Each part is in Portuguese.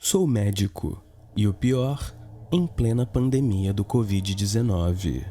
Sou médico e o pior, em plena pandemia do Covid-19.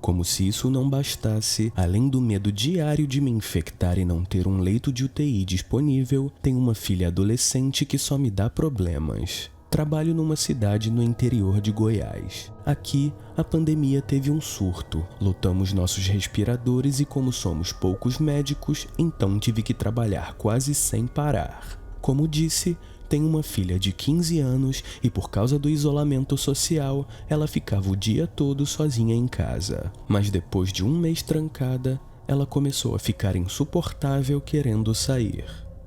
Como se isso não bastasse, além do medo diário de me infectar e não ter um leito de UTI disponível, tenho uma filha adolescente que só me dá problemas. Trabalho numa cidade no interior de Goiás. Aqui, a pandemia teve um surto. Lotamos nossos respiradores e como somos poucos médicos, então tive que trabalhar quase sem parar. Como disse, tenho uma filha de 15 anos e por causa do isolamento social, ela ficava o dia todo sozinha em casa. Mas depois de um mês trancada, ela começou a ficar insuportável querendo sair.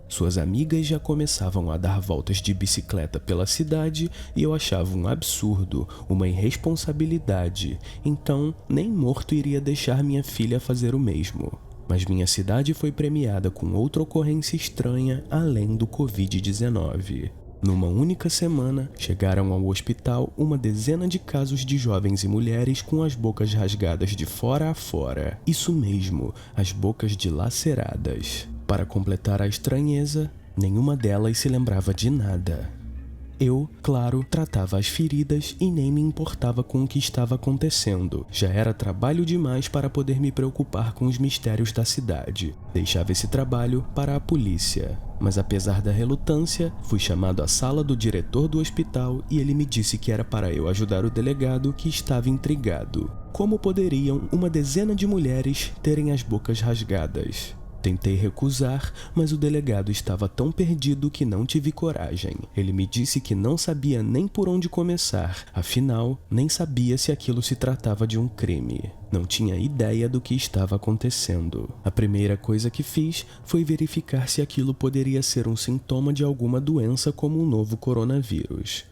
Suas amigas já começavam a dar voltas de bicicleta pela cidade e eu achava um absurdo, uma irresponsabilidade, então nem morto iria deixar minha filha fazer o mesmo. Mas minha cidade foi premiada com outra ocorrência estranha além do Covid-19. Numa única semana, chegaram ao hospital uma dezena de casos de jovens e mulheres com as bocas rasgadas de fora a fora. Isso mesmo, as bocas dilaceradas. Para completar a estranheza, nenhuma delas se lembrava de nada. Eu, claro, tratava as feridas e nem me importava com o que estava acontecendo. Já era trabalho demais para poder me preocupar com os mistérios da cidade. Deixava esse trabalho para a polícia. Mas apesar da relutância, fui chamado à sala do diretor do hospital e ele me disse que era para eu ajudar o delegado que estava intrigado. Como poderiam uma dezena de mulheres terem as bocas rasgadas? Tentei recusar, mas o delegado estava tão perdido que não tive coragem. Ele me disse que não sabia nem por onde começar, afinal, nem sabia se aquilo se tratava de um crime. Não tinha ideia do que estava acontecendo. A primeira coisa que fiz foi verificar se aquilo poderia ser um sintoma de alguma doença como o novo coronavírus.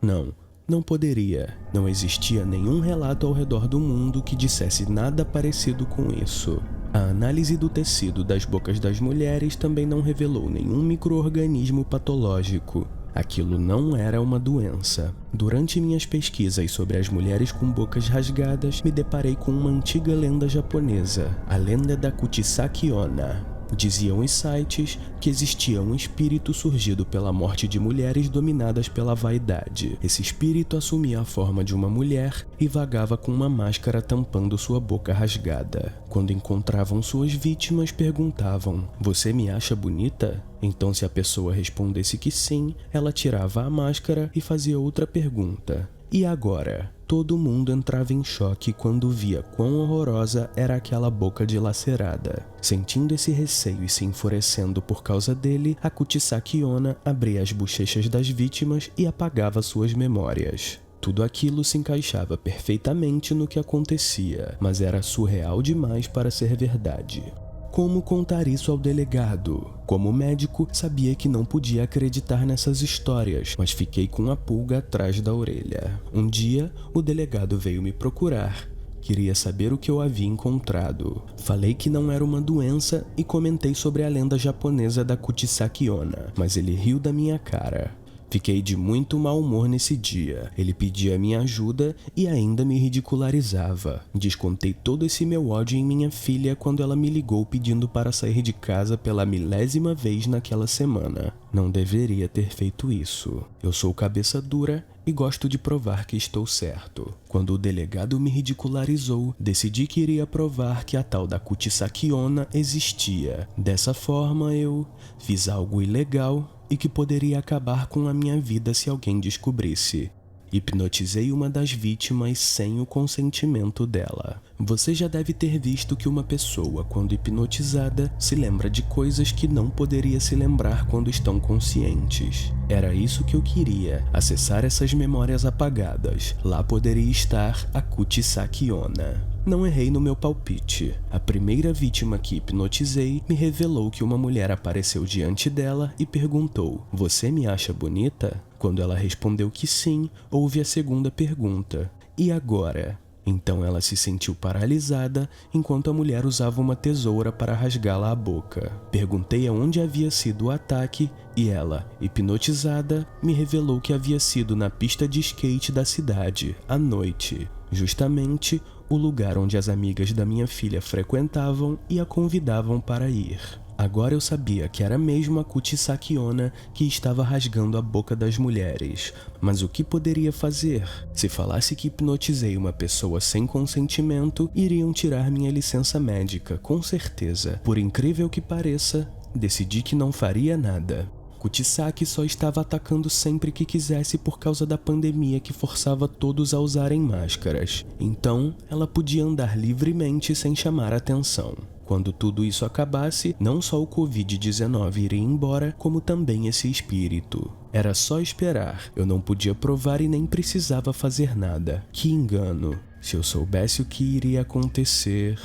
Não poderia. Não existia nenhum relato ao redor do mundo que dissesse nada parecido com isso. A análise do tecido das bocas das mulheres também não revelou nenhum micro-organismo patológico. Aquilo não era uma doença. Durante minhas pesquisas sobre as mulheres com bocas rasgadas, me deparei com uma antiga lenda japonesa, a lenda da Kuchisaki Onna. Diziam os sites que existia um espírito surgido pela morte de mulheres dominadas pela vaidade. Esse espírito assumia a forma de uma mulher e vagava com uma máscara tampando sua boca rasgada. Quando encontravam suas vítimas, perguntavam: "Você me acha bonita?" Então, se a pessoa respondesse que sim, ela tirava a máscara e fazia outra pergunta: "E agora?" Todo mundo entrava em choque quando via quão horrorosa era aquela boca dilacerada. Sentindo esse receio e se enfurecendo por causa dele, a Kuchisaki Onna abria as bochechas das vítimas e apagava suas memórias. Tudo aquilo se encaixava perfeitamente no que acontecia, mas era surreal demais para ser verdade. Como contar isso ao delegado? Como médico, sabia que não podia acreditar nessas histórias, mas fiquei com a pulga atrás da orelha. Um dia, o delegado veio me procurar. Queria saber o que eu havia encontrado. Falei que não era uma doença e comentei sobre a lenda japonesa da Kuchisaki Onna, mas ele riu da minha cara. Fiquei de muito mau humor nesse dia. Ele pedia minha ajuda e ainda me ridicularizava. Descontei todo esse meu ódio em minha filha quando ela me ligou pedindo para sair de casa pela 1000ª vez naquela semana. Não deveria ter feito isso. Eu sou cabeça dura e gosto de provar que estou certo. Quando o delegado me ridicularizou, decidi que iria provar que a tal da Kuchisaki Onna existia. Dessa forma, eu fiz algo ilegal e que poderia acabar com a minha vida se alguém descobrisse. Hipnotizei uma das vítimas sem o consentimento dela. Você já deve ter visto que uma pessoa, quando hipnotizada, se lembra de coisas que não poderia se lembrar quando estão conscientes. Era isso que eu queria, acessar essas memórias apagadas. Lá poderia estar a Kuchisaki Onna. Não errei no meu palpite. A primeira vítima que hipnotizei me revelou que uma mulher apareceu diante dela e perguntou: "Você me acha bonita?" Quando ela respondeu que sim, houve a segunda pergunta: "E agora?" Então ela se sentiu paralisada enquanto a mulher usava uma tesoura para rasgá-la a boca. Perguntei aonde havia sido o ataque e ela, hipnotizada, me revelou que havia sido na pista de skate da cidade, à noite. Justamente o lugar onde as amigas da minha filha frequentavam e a convidavam para ir. Agora eu sabia que era mesmo a Kuchisaki Onna que estava rasgando a boca das mulheres, mas o que poderia fazer? Se falasse que hipnotizei uma pessoa sem consentimento, iriam tirar minha licença médica, com certeza. Por incrível que pareça, decidi que não faria nada. Kuchisaki só estava atacando sempre que quisesse por causa da pandemia que forçava todos a usarem máscaras. Então, ela podia andar livremente sem chamar atenção. Quando tudo isso acabasse, não só o Covid-19 iria embora, como também esse espírito. Era só esperar. Eu não podia provar e nem precisava fazer nada. Que engano! Se eu soubesse o que iria acontecer...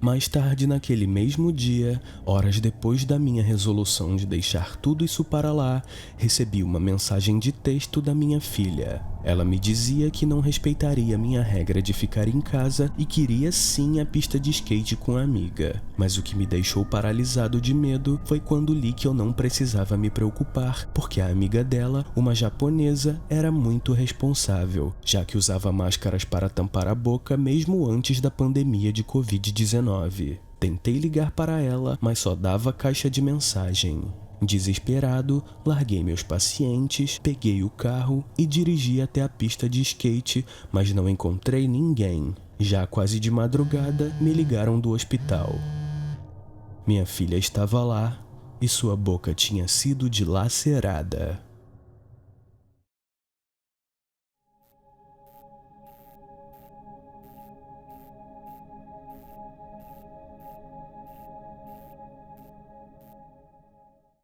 Mais tarde naquele mesmo dia, horas depois da minha resolução de deixar tudo isso para lá, recebi uma mensagem de texto da minha filha. Ela me dizia que não respeitaria minha regra de ficar em casa e queria sim a pista de skate com a amiga. Mas o que me deixou paralisado de medo foi quando li que eu não precisava me preocupar, porque a amiga dela, uma japonesa, era muito responsável, já que usava máscaras para tampar a boca mesmo antes da pandemia de Covid-19. Tentei ligar para ela, mas só dava caixa de mensagem. Desesperado, larguei meus pacientes, peguei o carro e dirigi até a pista de skate, mas não encontrei ninguém. Já quase de madrugada, me ligaram do hospital. Minha filha estava lá e sua boca tinha sido dilacerada.